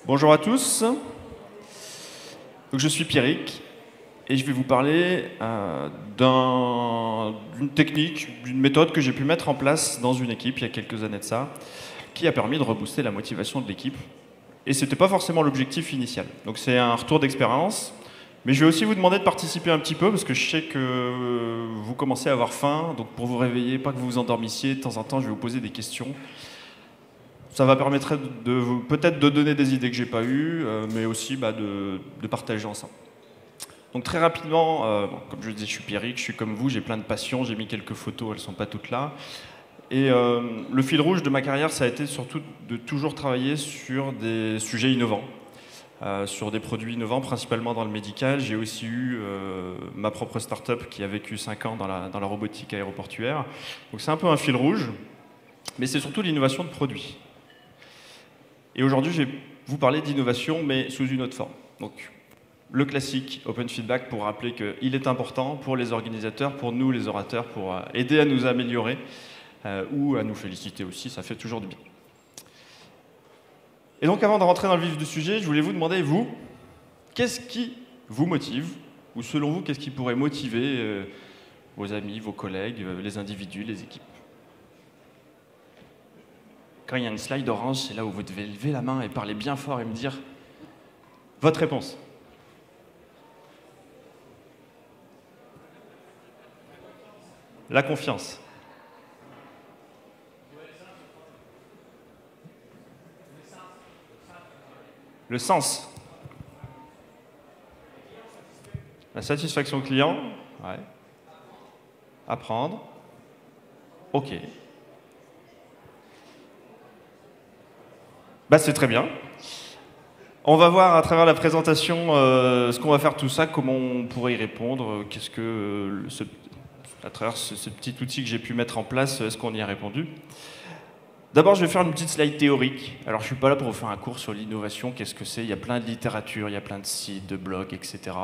Bonjour à tous. Donc, je suis Pierrick et je vais vous parler d'une technique, d'une méthode que j'ai pu mettre en place dans une équipe il y a quelques années de ça, qui a permis de rebooster la motivation de l'équipe. Et ce n'était pas forcément l'objectif initial. Donc c'est un retour d'expérience. Mais je vais aussi vous demander de participer un petit peu, parce que je sais que vous commencez à avoir faim. Donc pour vous réveiller, pas que vous vous endormissiez, de temps en temps, je vais vous poser des questions. Ça va permettre peut-être de donner des idées que j'ai pas eues, mais aussi de partager ensemble. Donc très rapidement, comme je le disais, je suis Pierrick, je suis comme vous, j'ai plein de passions, j'ai mis quelques photos, elles sont pas toutes là. Et le fil rouge de ma carrière, ça a été surtout de toujours travailler sur des sujets innovants, sur des produits innovants, principalement dans le médical. J'ai aussi eu ma propre start-up qui a vécu 5 ans dans la robotique aéroportuaire. Donc c'est un peu un fil rouge, mais c'est surtout l'innovation de produits. Et aujourd'hui, je vais vous parler d'innovation, mais sous une autre forme. Donc, le classique Open Feedback pour rappeler qu'il est important pour les organisateurs, pour nous les orateurs, pour aider à nous améliorer ou à nous féliciter aussi, ça fait toujours du bien. Et donc, avant de rentrer dans le vif du sujet, je voulais vous demander, vous, qu'est-ce qui vous motive? Ou selon vous, qu'est-ce qui pourrait motiver vos amis, vos collègues, les individus, les équipes? Quand il y a une slide orange, c'est là où vous devez lever la main et parler bien fort et me dire votre réponse. La confiance. Le sens. La satisfaction client. Ouais. Apprendre. OK. Bah, c'est très bien. On va voir à travers la présentation ce qu'on va faire tout ça, comment on pourrait y répondre, qu'est-ce que à travers ce petit outil que j'ai pu mettre en place, est-ce qu'on y a répondu? D'abord, je vais faire une petite slide théorique. Alors, je ne suis pas là pour vous faire un cours sur l'innovation, qu'est-ce que c'est? Il y a plein de littérature, il y a plein de sites, de blogs, etc.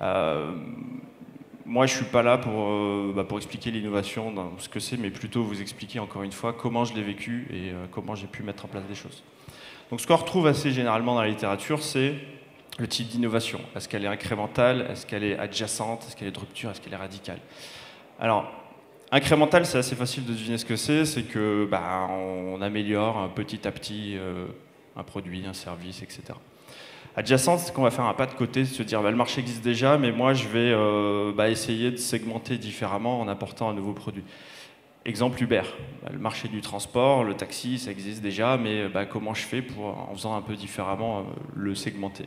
Moi, je ne suis pas là pour expliquer l'innovation dans ce que c'est, mais plutôt vous expliquer encore une fois comment je l'ai vécu et comment j'ai pu mettre en place des choses. Donc ce qu'on retrouve assez généralement dans la littérature, c'est le type d'innovation. Est-ce qu'elle est incrémentale? Est-ce qu'elle est adjacente? Est-ce qu'elle est de rupture? Est-ce qu'elle est radicale? Alors, incrémentale, c'est assez facile de deviner ce que c'est que on améliore petit à petit un produit, un service, etc. Adjacente, c'est qu'on va faire un pas de côté, se dire le marché existe déjà, mais moi je vais essayer de segmenter différemment en apportant un nouveau produit. Exemple Uber, le marché du transport, le taxi, ça existe déjà, mais comment je fais en faisant un peu différemment, le segmenter?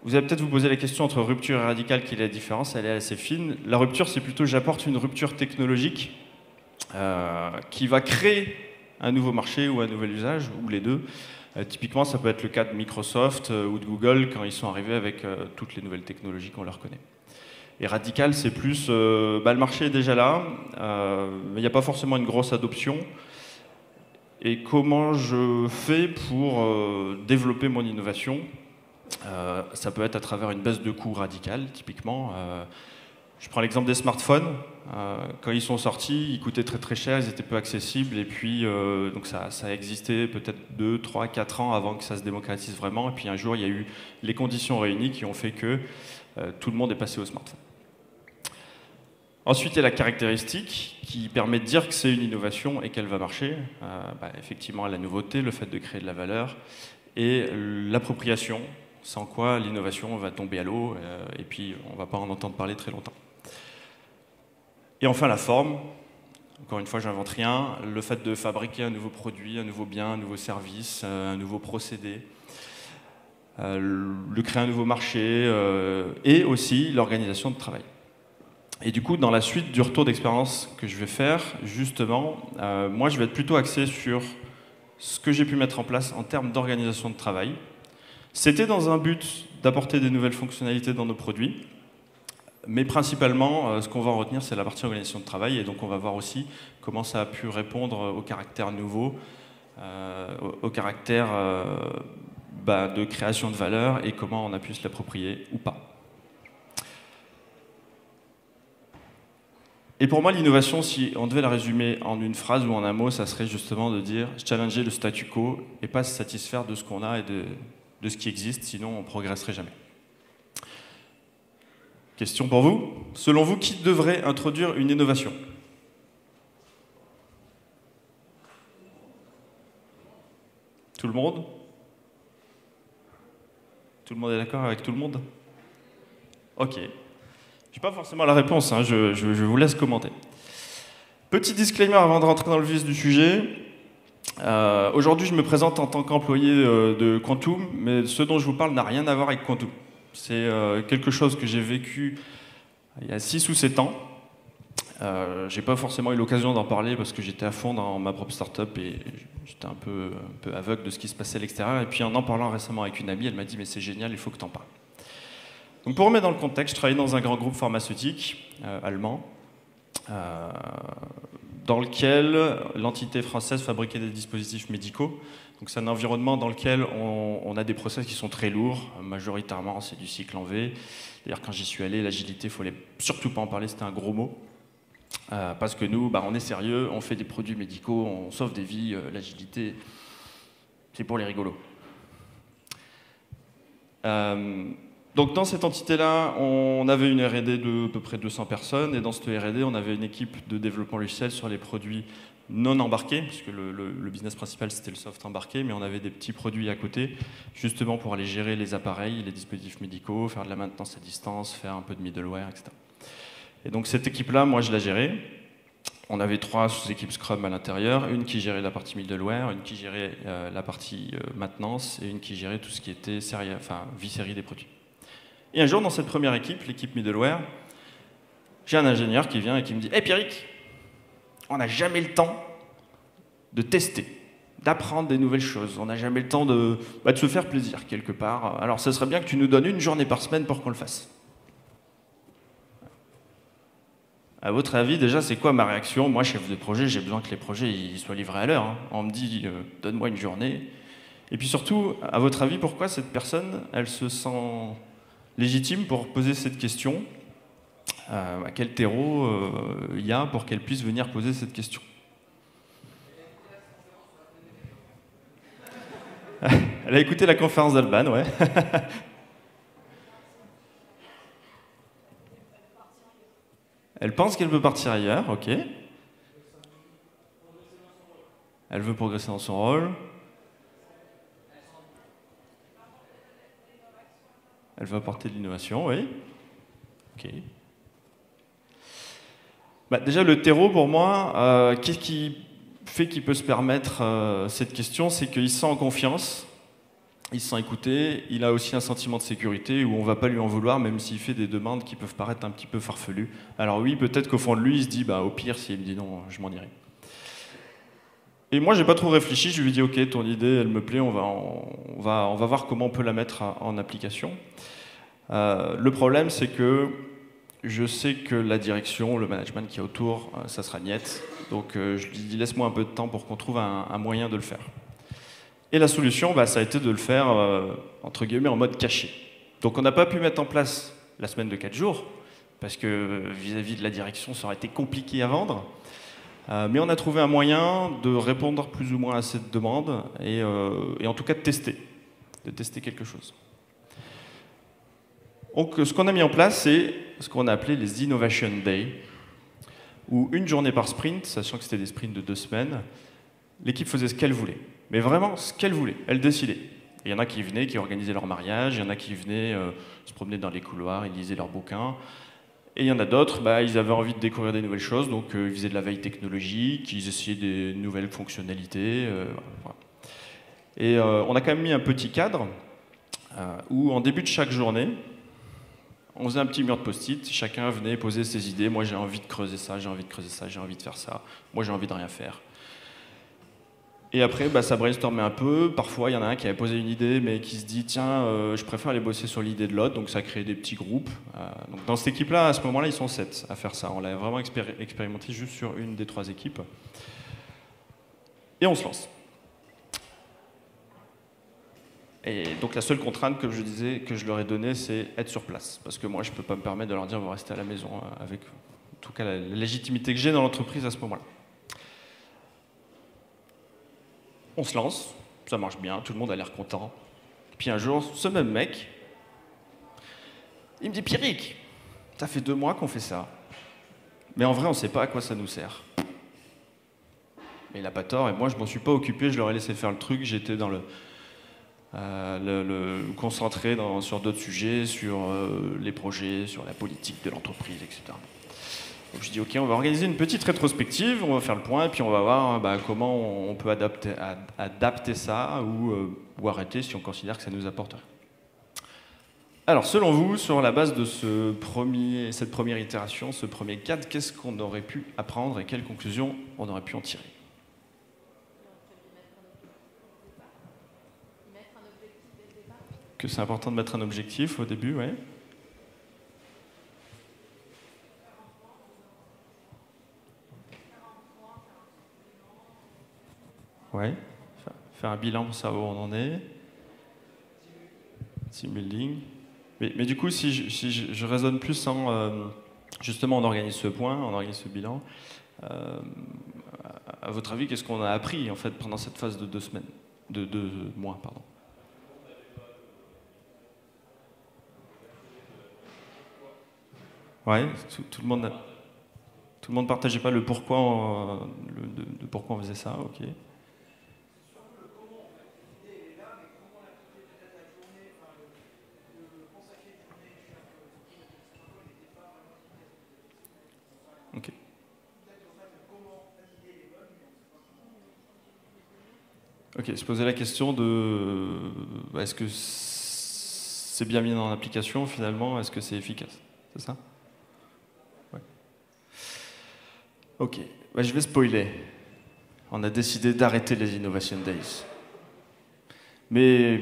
Vous allez peut-être vous poser la question entre rupture et radicale, quelle est la différence? Elle est assez fine. La rupture, c'est plutôt j'apporte une rupture technologique qui va créer un nouveau marché ou un nouvel usage, ou les deux. Typiquement, ça peut être le cas de Microsoft ou de Google quand ils sont arrivés avec toutes les nouvelles technologies qu'on leur connaît. Et radical, c'est plus, le marché est déjà là, mais il n'y a pas forcément une grosse adoption. Et comment je fais pour développer mon innovation? Ça peut être à travers une baisse de coût radicale, typiquement. Je prends l'exemple des smartphones. Quand ils sont sortis, ils coûtaient très très cher, ils étaient peu accessibles, et puis donc ça a existé peut-être 2, 3, 4 ans avant que ça se démocratise vraiment. Et puis un jour, il y a eu les conditions réunies qui ont fait que tout le monde est passé au smartphone. Ensuite, il y a la caractéristique qui permet de dire que c'est une innovation et qu'elle va marcher. Effectivement, la nouveauté, le fait de créer de la valeur et l'appropriation, sans quoi l'innovation va tomber à l'eau et puis on ne va pas en entendre parler très longtemps. Et enfin, la forme. Encore une fois, j'invente rien. Le fait de fabriquer un nouveau produit, un nouveau bien, un nouveau service, un nouveau procédé, de créer un nouveau marché et aussi l'organisation de travail. Et du coup, dans la suite du retour d'expérience que je vais faire, justement, moi je vais être plutôt axé sur ce que j'ai pu mettre en place en termes d'organisation de travail. C'était dans un but d'apporter des nouvelles fonctionnalités dans nos produits, mais principalement, ce qu'on va en retenir, c'est la partie organisation de travail, et donc on va voir aussi comment ça a pu répondre au caractère nouveau, au caractère de création de valeur, et comment on a pu se l'approprier ou pas. Et pour moi, l'innovation, si on devait la résumer en une phrase ou en un mot, ça serait justement de dire challenger le statu quo et pas se satisfaire de ce qu'on a et de ce qui existe, sinon on ne progresserait jamais. Question pour vous. Selon vous, qui devrait introduire une innovation? Tout le monde? Tout le monde est d'accord avec tout le monde? Ok. Je n'ai pas forcément la réponse, hein, je vous laisse commenter. Petit disclaimer avant de rentrer dans le vif du sujet. Aujourd'hui, je me présente en tant qu'employé de Quantum, mais ce dont je vous parle n'a rien à voir avec Quantum. C'est quelque chose que j'ai vécu il y a 6 ou 7 ans. J'ai pas forcément eu l'occasion d'en parler parce que j'étais à fond dans ma propre start-up et j'étais un peu aveugle de ce qui se passait à l'extérieur. Et puis en parlant récemment avec une amie, elle m'a dit « mais c'est génial, il faut que tu en parles ». Donc pour remettre dans le contexte, je travaillais dans un grand groupe pharmaceutique allemand dans lequel l'entité française fabriquait des dispositifs médicaux. Donc c'est un environnement dans lequel on a des process qui sont très lourds. Majoritairement, c'est du cycle en V. D'ailleurs, quand j'y suis allé, l'agilité, il ne fallait surtout pas en parler, c'était un gros mot. Parce que nous, on est sérieux, on fait des produits médicaux, on sauve des vies, l'agilité, c'est pour les rigolos. Donc dans cette entité-là, on avait une R&D de à peu près 200 personnes, et dans cette R&D, on avait une équipe de développement logiciel sur les produits non embarqués, puisque le business principal, c'était le soft embarqué, mais on avait des petits produits à côté, justement pour aller gérer les appareils, les dispositifs médicaux, faire de la maintenance à distance, faire un peu de middleware, etc. Et donc cette équipe-là, moi, je la gérais. On avait 3 sous-équipes Scrum à l'intérieur, une qui gérait la partie middleware, une qui gérait la partie maintenance, et une qui gérait tout ce qui était vie série des produits. Et un jour, dans cette première équipe, l'équipe middleware, j'ai un ingénieur qui vient et qui me dit « Hey Pierrick, on n'a jamais le temps de tester, d'apprendre des nouvelles choses. On n'a jamais le temps de se faire plaisir quelque part. Alors, ce serait bien que tu nous donnes une journée par semaine pour qu'on le fasse. » À votre avis, déjà, c'est quoi ma réaction? Moi, chef de projet, j'ai besoin que les projets ils soient livrés à l'heure. Hein. On me dit donne-moi une journée. Et puis surtout, à votre avis, pourquoi cette personne, elle se sent légitime pour poser cette question? Quel terreau il y a pour qu'elle puisse venir poser cette question? Elle a écouté la conférence d'Alban, ouais. Elle pense qu'elle peut partir ailleurs, ok. Elle veut progresser dans son rôle. Elle veut apporter de l'innovation, oui. Ok. Déjà, le terreau, pour moi, qu'est-ce qui fait qu'il peut se permettre cette question? C'est qu'il se sent en confiance, il se sent écouté, il a aussi un sentiment de sécurité où on ne va pas lui en vouloir, même s'il fait des demandes qui peuvent paraître un petit peu farfelues. Alors oui, peut-être qu'au fond de lui, il se dit, au pire, s'il me dit non, je m'en irai. Et moi, j'ai pas trop réfléchi, je lui ai dit, ok, ton idée, elle me plaît, on va voir comment on peut la mettre en application. Le problème, c'est que je sais que la direction, le management qui est autour, ça sera niette. Donc je lui dis, laisse-moi un peu de temps pour qu'on trouve un moyen de le faire. Et la solution, ça a été de le faire, entre guillemets, en mode caché. Donc on n'a pas pu mettre en place la semaine de 4 jours, parce que vis-à-vis de la direction, ça aurait été compliqué à vendre. Mais on a trouvé un moyen de répondre plus ou moins à cette demande, et en tout cas de tester quelque chose. Donc ce qu'on a mis en place, c'est ce qu'on a appelé les Innovation Day, où une journée par sprint, sachant que c'était des sprints de 2 semaines, l'équipe faisait ce qu'elle voulait. Mais vraiment ce qu'elle voulait, elle décidait. Il y en a qui venaient, qui organisaient leur mariage, il y en a qui venaient se promener dans les couloirs, ils lisaient leurs bouquins. Et il y en a d'autres, ils avaient envie de découvrir des nouvelles choses, donc ils faisaient de la veille technologique, ils essayaient des nouvelles fonctionnalités. Voilà. Et on a quand même mis un petit cadre où en début de chaque journée, on faisait un petit mur de post-it, chacun venait poser ses idées. Moi j'ai envie de creuser ça, j'ai envie de creuser ça, j'ai envie de faire ça. Moi j'ai envie de rien faire. Et après, ça brainstormait un peu. Parfois, il y en a un qui avait posé une idée, mais qui se dit tiens, je préfère aller bosser sur l'idée de l'autre. Donc ça a créé des petits groupes. Donc, dans cette équipe-là, à ce moment-là, ils sont 7 à faire ça. On l'a vraiment expérimenté juste sur une des 3 équipes. Et on se lance. Et donc la seule contrainte que je leur ai donnée, c'est être sur place. Parce que moi, je ne peux pas me permettre de leur dire vous restez à la maison avec tout cas la légitimité que j'ai dans l'entreprise à ce moment-là. On se lance, ça marche bien, tout le monde a l'air content. Puis un jour, ce même mec, il me dit « Pierrick, ça fait 2 mois qu'on fait ça, mais en vrai, on ne sait pas à quoi ça nous sert. » Mais il n'a pas tort, et moi, je ne m'en suis pas occupé, je leur ai laissé faire le truc, j'étais dans concentré sur d'autres sujets, sur les projets, sur la politique de l'entreprise, etc. Donc je dis ok, on va organiser une petite rétrospective, on va faire le point, et puis on va voir comment on peut adapter ça ou arrêter si on considère que ça nous apporte rien. Alors selon vous, sur la base de cette première itération, ce premier cadre, qu'est-ce qu'on aurait pu apprendre et quelles conclusions on aurait pu en tirer? Que c'est important de mettre un objectif au début, ouais. Ouais, faire un bilan pour savoir où on en est. Team building. Mais du coup, si je raisonne plus justement, on organise ce point, on organise ce bilan. À votre avis, qu'est-ce qu'on a appris en fait pendant cette phase de 2 semaines, de 2 mois, pardon? Ouais, tout le monde partageait pas le pourquoi, de pourquoi on faisait ça, ok. Ok. Ok, se poser la question de est-ce que c'est bien mis en application finalement, est-ce que c'est efficace, c'est ça? Ouais. Ok, je vais spoiler. On a décidé d'arrêter les Innovation Days. Mais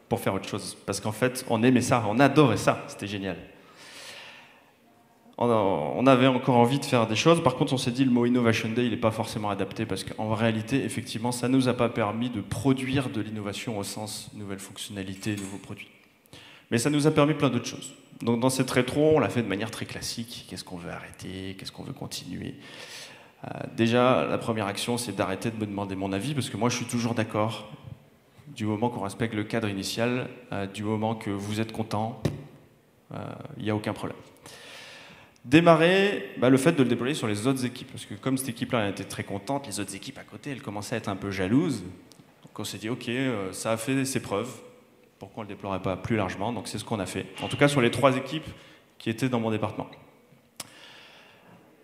pour faire autre chose, parce qu'en fait, on aimait ça, on adorait ça, c'était génial. On avait encore envie de faire des choses. Par contre, on s'est dit le mot Innovation Day, il n'est pas forcément adapté parce qu'en réalité, effectivement, ça ne nous a pas permis de produire de l'innovation au sens nouvelles fonctionnalités, nouveaux produits. Mais ça nous a permis plein d'autres choses. Donc dans cette rétro, on l'a fait de manière très classique. Qu'est-ce qu'on veut arrêter? Qu'est-ce qu'on veut continuer? Déjà, la première action, c'est d'arrêter de me demander mon avis parce que moi, je suis toujours d'accord. Du moment qu'on respecte le cadre initial, du moment que vous êtes content, il n'y a aucun problème. Démarrer, le fait de le déployer sur les autres équipes. Parce que comme cette équipe-là elle était très contente, les autres équipes à côté, elles commençaient à être un peu jalouses. Donc on s'est dit, ok, ça a fait ses preuves. Pourquoi on ne le déploierait pas plus largement? Donc c'est ce qu'on a fait. En tout cas sur les 3 équipes qui étaient dans mon département.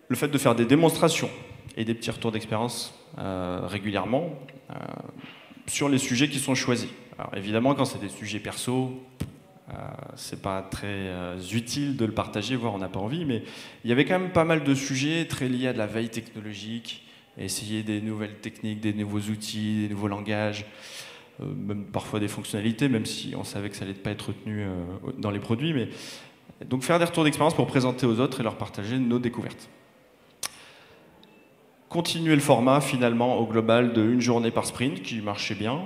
Le fait de faire des démonstrations et des petits retours d'expérience régulièrement sur les sujets qui sont choisis. Alors évidemment, quand c'est des sujets perso, c'est pas très utile de le partager, voire on n'a pas envie, mais il y avait quand même pas mal de sujets très liés à de la veille technologique, essayer des nouvelles techniques, des nouveaux outils, des nouveaux langages, même parfois des fonctionnalités, même si on savait que ça allait pas être retenu dans les produits. Mais donc faire des retours d'expérience pour présenter aux autres et leur partager nos découvertes. Continuer le format finalement au global de 1 journée par sprint qui marchait bien.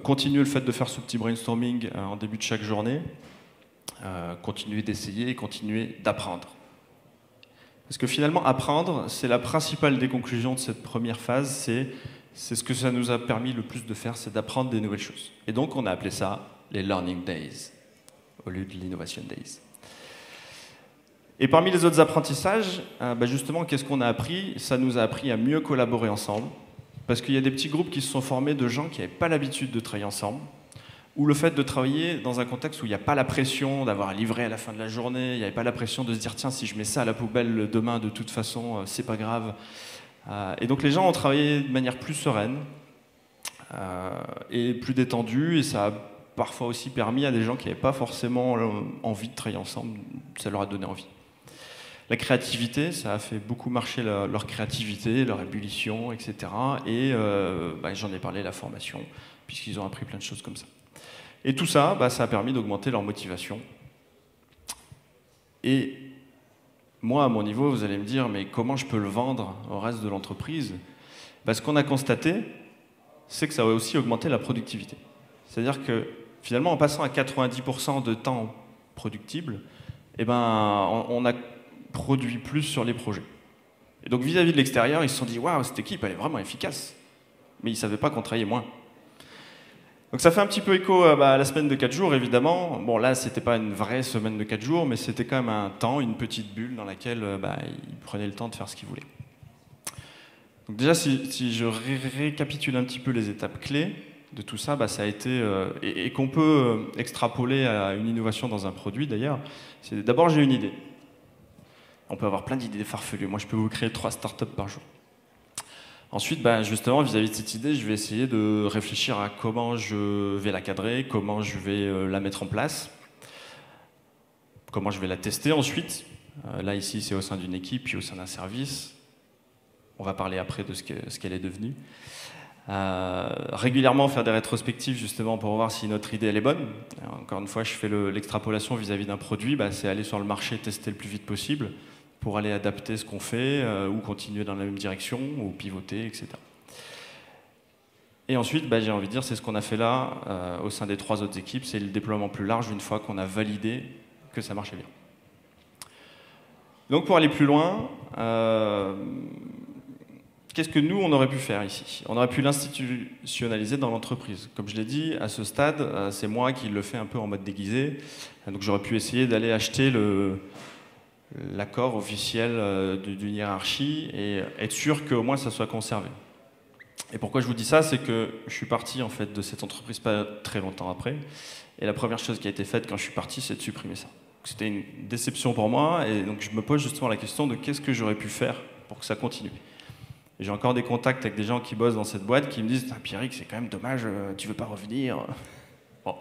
Continuer le fait de faire ce petit brainstorming en début de chaque journée, continuer d'essayer et continuer d'apprendre. Parce que finalement, apprendre, c'est la principale des conclusions de cette première phase, c'est ce que ça nous a permis le plus de faire, c'est d'apprendre des nouvelles choses. Et donc on a appelé ça les Learning Days, au lieu de l'Innovation Days. Et parmi les autres apprentissages, justement, qu'est-ce qu'on a appris? Ça nous a appris à mieux collaborer ensemble. Parce qu'il y a des petits groupes qui se sont formés de gens qui n'avaient pas l'habitude de travailler ensemble, ou le fait de travailler dans un contexte où il n'y a pas la pression d'avoir à livrer à la fin de la journée, il n'y avait pas la pression de se dire tiens, si je mets ça à la poubelle demain, de toute façon, c'est pas grave. Et donc les gens ont travaillé de manière plus sereine et plus détendue, et ça a parfois aussi permis à des gens qui n'avaient pas forcément envie de travailler ensemble, ça leur a donné envie. La créativité, ça a fait beaucoup marcher leur créativité, leur ébullition, etc. Et j'en ai parlé, la formation, puisqu'ils ont appris plein de choses comme ça. Et tout ça, ça a permis d'augmenter leur motivation. Et moi, à mon niveau, vous allez me dire, mais comment je peux le vendre au reste de l'entreprise? Ce qu'on a constaté, c'est que ça a aussi augmenté la productivité. C'est-à-dire que finalement, en passant à 90% de temps productible, on a produit plus sur les projets. Et donc vis-à-vis de l'extérieur, ils se sont dit « Waouh, cette équipe, elle est vraiment efficace ». Mais ils ne savaient pas qu'on travaillait moins. Donc ça fait un petit peu écho à la semaine de 4 jours, évidemment. Bon, là, c'était pas une vraie semaine de 4 jours, mais c'était quand même un temps, une petite bulle dans laquelle ils prenaient le temps de faire ce qu'ils voulaient. Donc déjà, si je récapitule un petit peu les étapes clés de tout ça, ça a été, et qu'on peut extrapoler à une innovation dans un produit d'ailleurs, c'est d'abord j'ai une idée. On peut avoir plein d'idées farfelues. Moi, je peux vous créer 3 startups par jour. Ensuite, justement, vis-à-vis de cette idée, je vais essayer de réfléchir à comment je vais la cadrer, comment je vais la mettre en place, comment je vais la tester ensuite. Là, ici, c'est au sein d'une équipe, puis au sein d'un service. On va parler après de ce qu'elle est devenue. Régulièrement faire des rétrospectives, justement, pour voir si notre idée elle est bonne. Encore une fois, je fais l'extrapolation vis-à-vis d'un produit, c'est aller sur le marché, tester le plus vite possible, pour aller adapter ce qu'on fait, ou continuer dans la même direction, ou pivoter, etc. Et ensuite, j'ai envie de dire, c'est ce qu'on a fait là, au sein des 3 autres équipes, c'est le déploiement plus large, une fois qu'on a validé que ça marchait bien. Donc pour aller plus loin, qu'est-ce que nous, on aurait pu faire ici? On aurait pu l'institutionnaliser dans l'entreprise. Comme je l'ai dit, à ce stade, c'est moi qui le fais un peu en mode déguisé, donc j'aurais pu essayer d'aller acheter l'accord officiel d'une hiérarchie et être sûr qu'au moins ça soit conservé. Et pourquoi je vous dis ça, c'est que je suis parti en fait de cette entreprise pas très longtemps après, et la première chose qui a été faite quand je suis parti, c'est de supprimer ça. C'était une déception pour moi, et donc je me pose justement la question de qu'est-ce que j'aurais pu faire pour que ça continue. Et j'ai encore des contacts avec des gens qui bossent dans cette boîte qui me disent « Pierrick, c'est quand même dommage, tu veux pas revenir ?» Bon,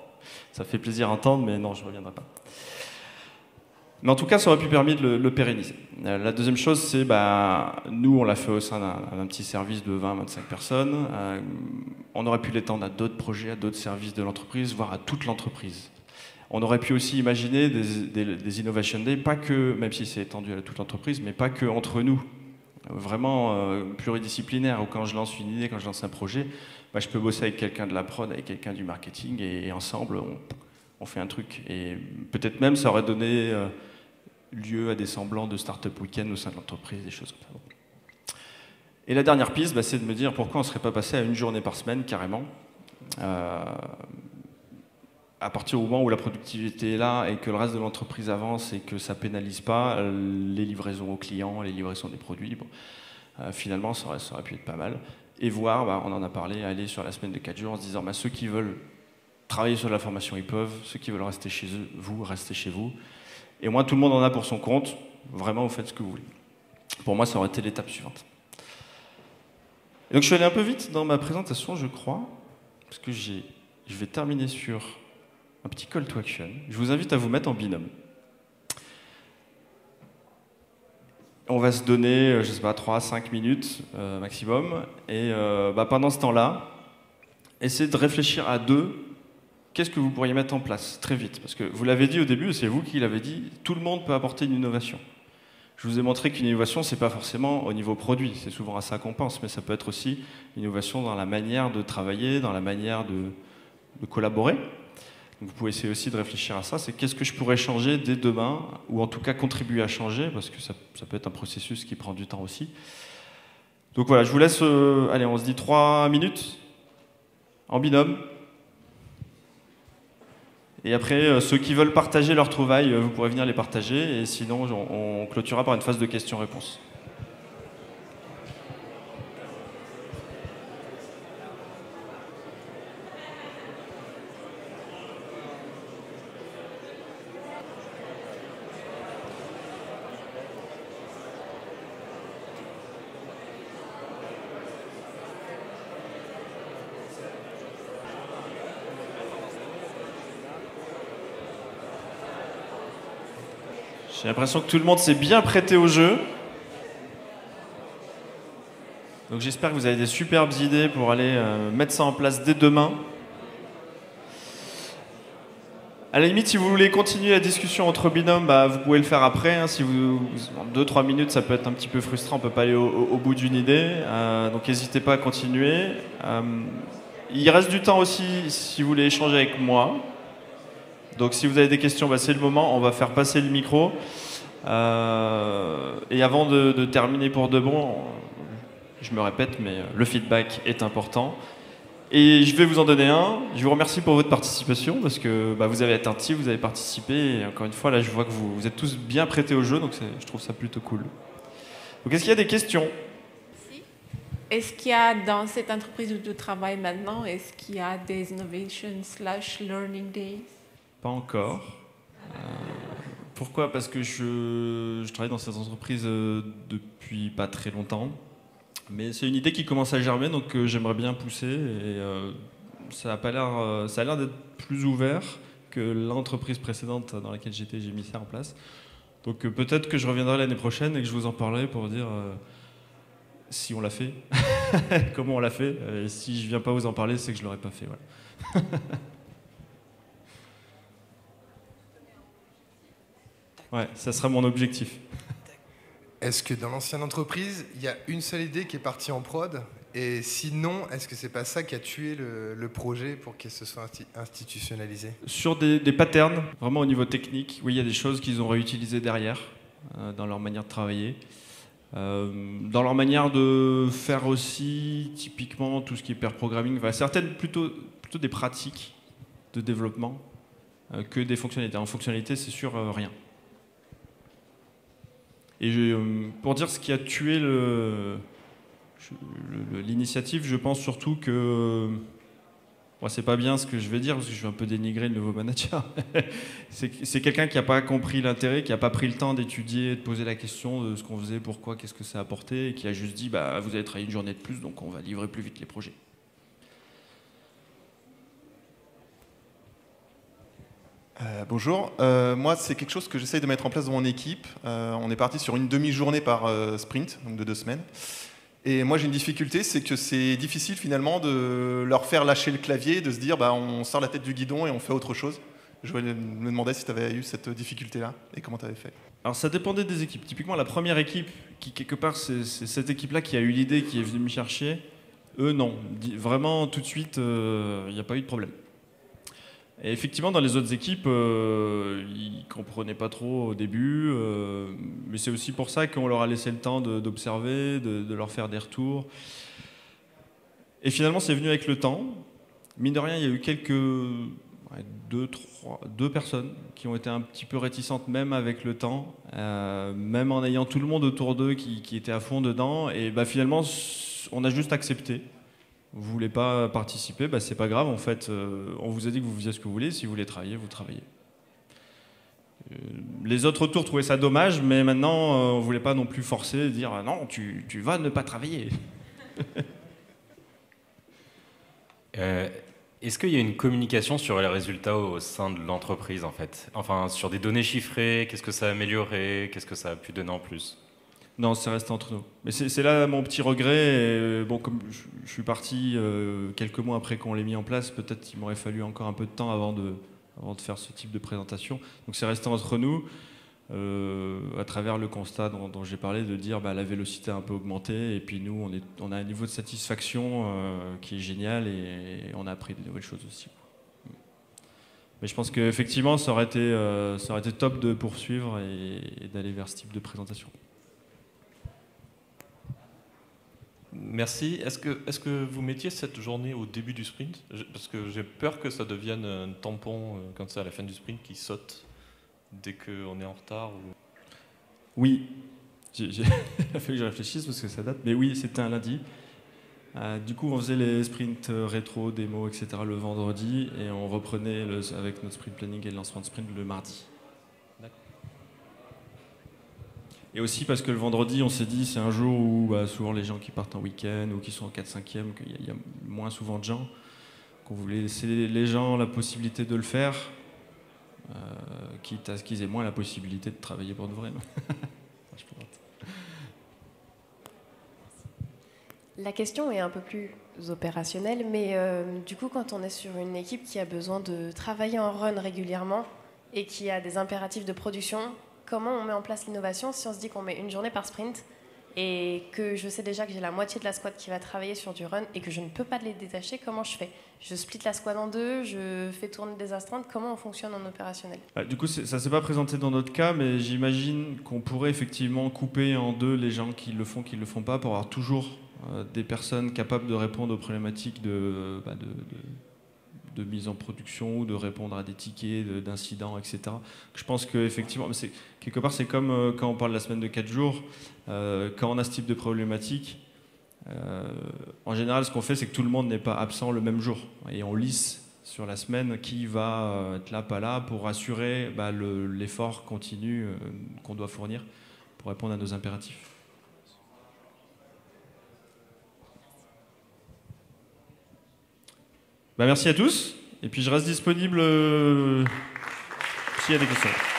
ça fait plaisir à entendre, mais non, je ne reviendrai pas. Mais en tout cas, ça aurait pu permettre de le pérenniser. La deuxième chose, c'est, nous, on l'a fait au sein d'un petit service de 20-25 personnes. On aurait pu l'étendre à d'autres projets, à d'autres services de l'entreprise, voire à toute l'entreprise. On aurait pu aussi imaginer des Innovation Days, pas que, même si c'est étendu à toute l'entreprise, mais pas que entre nous. Vraiment pluridisciplinaire, où quand je lance une idée, quand je lance un projet, je peux bosser avec quelqu'un de la prod, avec quelqu'un du marketing, et ensemble, on fait un truc. Et peut-être même, ça aurait donné lieu à des semblants de start-up week-end au sein de l'entreprise, des choses comme ça. Et la dernière piste, c'est de me dire pourquoi on ne serait pas passé à une journée par semaine, carrément. À partir du moment où la productivité est là et que le reste de l'entreprise avance et que ça ne pénalise pas les livraisons aux clients, les livraisons des produits, finalement, ça aurait pu être pas mal. Et voir, on en a parlé, aller sur la semaine de 4 jours en se disant ceux qui veulent travailler sur la formation, ils peuvent. Ceux qui veulent rester chez eux, vous, restez chez vous. Et moi, tout le monde en a pour son compte. Vraiment, vous faites ce que vous voulez. Pour moi, ça aurait été l'étape suivante. Et donc, je suis allé un peu vite dans ma présentation, je crois, parce que je vais terminer sur un petit call to action. Je vous invite à vous mettre en binôme. On va se donner, je sais pas, 3-5 minutes maximum. Et pendant ce temps-là, essayez de réfléchir à 2. Qu'est-ce que vous pourriez mettre en place très vite? Parce que vous l'avez dit au début, c'est vous qui l'avez dit, tout le monde peut apporter une innovation. Je vous ai montré qu'une innovation, ce n'est pas forcément au niveau produit, c'est souvent à ça qu'on pense, mais ça peut être aussi une innovation dans la manière de travailler, dans la manière de collaborer. Donc vous pouvez essayer aussi de réfléchir à ça, c'est qu'est-ce que je pourrais changer dès demain, ou en tout cas contribuer à changer, parce que ça peut être un processus qui prend du temps aussi. Donc voilà, je vous laisse, allez, on se dit 3 minutes, en binôme. Et après, ceux qui veulent partager leurs trouvailles, vous pourrez venir les partager. Et sinon, on clôturera par une phase de questions-réponses. J'ai l'impression que tout le monde s'est bien prêté au jeu. Donc j'espère que vous avez des superbes idées pour aller mettre ça en place dès demain. À la limite, si vous voulez continuer la discussion entre binômes, vous pouvez le faire après. Hein. Si en 2-3 minutes, ça peut être un petit peu frustrant, on ne peut pas aller au bout d'une idée. Donc n'hésitez pas à continuer. Il reste du temps aussi si vous voulez échanger avec moi. Donc si vous avez des questions, c'est le moment, on va faire passer le micro. Et avant de terminer pour de bon, je me répète, mais le feedback est important. Et je vais vous en donner un. Je vous remercie pour votre participation parce que vous avez été actifs, vous avez participé. Et encore une fois, là, je vois que vous êtes tous bien prêtés au jeu, donc je trouve ça plutôt cool. Donc, est-ce qu'il y a des questions? Est-ce qu'il y a dans cette entreprise où tu travailles maintenant, est-ce qu'il y a des innovation/learning days? Pas encore. Pourquoi? Parce que je travaille dans cette entreprise depuis pas très longtemps. Mais c'est une idée qui commence à germer, donc j'aimerais bien pousser. Et ça a l'air d'être plus ouvert que l'entreprise précédente dans laquelle j'étais. J'ai mis ça en place. Donc peut-être que je reviendrai l'année prochaine et que je vous en parlerai pour dire si on l'a fait, comment on l'a fait. Et si je viens pas vous en parler, c'est que je l'aurais pas fait. Voilà. Ouais, ça sera mon objectif. Est-ce que dans l'ancienne entreprise, il y a une seule idée qui est partie en prod? Et sinon, est-ce que c'est pas ça qui a tué le projet pour qu'il se soit institutionnalisé? Sur des patterns, vraiment au niveau technique, oui, il y a des choses qu'ils ont réutilisées derrière, dans leur manière de travailler. Dans leur manière de faire aussi, typiquement, tout ce qui est pair programming, certaines plutôt des pratiques de développement que des fonctionnalités. En fonctionnalité, c'est sûr, rien. Et pour dire ce qui a tué l'initiative, je pense surtout que... c'est pas bien ce que je vais dire, parce que je vais un peu dénigrer le nouveau manager. C'est quelqu'un qui n'a pas compris l'intérêt, qui n'a pas pris le temps d'étudier, de poser la question de ce qu'on faisait, pourquoi, qu'est-ce que ça apportait, et qui a juste dit vous allez travailler une journée de plus, donc on va livrer plus vite les projets. Bonjour, moi c'est quelque chose que j'essaye de mettre en place dans mon équipe. On est parti sur une demi-journée par sprint, donc de 2 semaines. Et moi j'ai une difficulté, c'est que c'est difficile finalement de leur faire lâcher le clavier, de se dire on sort la tête du guidon et on fait autre chose. Je me demandais si tu avais eu cette difficulté-là et comment tu avais fait. Alors ça dépendait des équipes. Typiquement la première équipe, qui quelque part c'est cette équipe-là qui a eu l'idée, qui est venue me chercher. Eux non, vraiment tout de suite il n'y a pas eu de problème. Et effectivement, dans les autres équipes, ils ne comprenaient pas trop au début, mais c'est aussi pour ça qu'on leur a laissé le temps d'observer, de leur faire des retours. Et finalement, c'est venu avec le temps. Mine de rien, il y a eu deux personnes qui ont été un petit peu réticentes, même avec le temps, même en ayant tout le monde autour d'eux qui était à fond dedans. Et finalement, on a juste accepté. Vous voulez pas participer, c'est pas grave. En fait, on vous a dit que vous faisiez ce que vous voulez. Si vous voulez travailler, vous travaillez. Les autres autour trouvaient ça dommage, mais maintenant, on voulait pas non plus forcer, dire non, tu vas ne pas travailler. Est-ce qu'il y a une communication sur les résultats au sein de l'entreprise, en fait? Enfin, sur des données chiffrées, qu'est-ce que ça a amélioré? Qu'est-ce que ça a pu donner en plus? Non, c'est resté entre nous. Mais c'est là mon petit regret. Et comme je suis parti quelques mois après qu'on l'ait mis en place, peut-être qu'il m'aurait fallu encore un peu de temps avant de faire ce type de présentation. Donc c'est resté entre nous, à travers le constat dont j'ai parlé, de dire la vélocité a un peu augmenté, et puis nous, on a un niveau de satisfaction qui est génial, et on a appris de nouvelles choses aussi. Mais je pense qu'effectivement, ça aurait été top de poursuivre et d'aller vers ce type de présentation. Merci. Est-ce que vous mettiez cette journée au début du sprint? Parce que j'ai peur que ça devienne un tampon comme ça à la fin du sprint qui saute dès qu'on est en retard. Oui. Il a fallu que je réfléchisse parce que ça date. Mais oui, c'était un lundi. Du coup, on faisait les sprints rétro, démo, etc. le vendredi, et on reprenait avec notre sprint planning et le lancement de sprint le mardi. Et aussi parce que le vendredi, on s'est dit, c'est un jour où souvent les gens qui partent en week-end ou qui sont en 4-5e, qu'il y a moins souvent de gens, qu'on voulait laisser les gens la possibilité de le faire, quitte à ce qu'ils aient moins la possibilité de travailler pour de vrai. La question est un peu plus opérationnelle, mais du coup, quand on est sur une équipe qui a besoin de travailler en run régulièrement et qui a des impératifs de production, comment on met en place l'innovation si on se dit qu'on met une journée par sprint et que je sais déjà que j'ai la moitié de la squad qui va travailler sur du run et que je ne peux pas les détacher, comment je fais? Je split la squad en deux, je fais tourner des astreintes, comment on fonctionne en opérationnel? Du coup, ça ne s'est pas présenté dans notre cas, mais j'imagine qu'on pourrait effectivement couper en deux les gens qui le font pas, pour avoir toujours des personnes capables de répondre aux problématiques de mise en production, ou de répondre à des tickets, d'incidents, etc. Je pense qu'effectivement, quelque part, c'est comme quand on parle de la semaine de 4 jours, quand on a ce type de problématique, en général, ce qu'on fait, c'est que tout le monde n'est pas absent le même jour. Et on lisse sur la semaine qui va être là, pas là, pour assurer l'effort continu qu'on doit fournir pour répondre à nos impératifs. Merci à tous. Et puis je reste disponible s'il y a des questions.